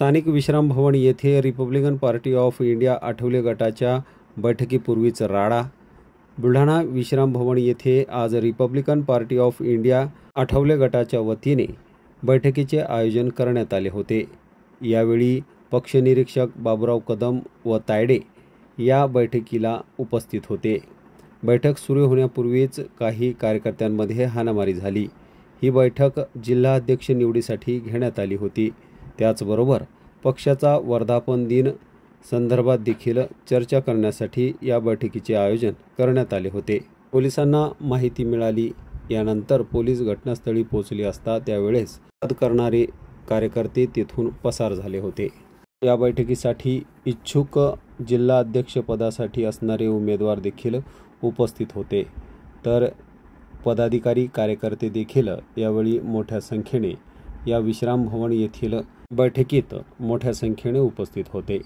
स्थानिक विश्राम भवन येथे Republican party of India Athawale गटाच्या बैठकीपूर्वीच राडा। बुलढाणा विश्राम भवन येथे आज Republican party of India Athawale गटाच्या वतीने बैठकीचे आयोजन करण्यात आले होते। यावेळी पक्षनिरीक्षक बाबूराव कदम व तायडे या बैठकीला उपस्थित होते। बैठक सुरू होण्यापूर्वीच काही कार्यकर्त्यांमध्ये हाणामारी झाली। ही बैठक जिल्हाध्यक्ष निवडीसाठी घेण्यात आली होती। त्याचबरोबर पक्षाचा वर्धापन दिन संदर्भात देखील चर्चा करण्यासाठी या बैठकीचे आयोजन करण्यात आले होते। पोलिसांना माहिती मिळाली। यानंतर पोलीस घटनास्थळी पोहोचले असता त्यावेळेस वाद करणारे कार्यकर्ते तेथून पसार झाले होते। या बैठकीसाठी इच्छुक जिल्हा अध्यक्षपदासाठी असणारे उमेदवार देखील उपस्थित होते, तर पदाधिकारी कार्यकर्ते देखील यावेळी मोठ्या संख्येने या विश्राम भवन येथील बैठकीत मोठ्या संख्येने उपस्थित होते।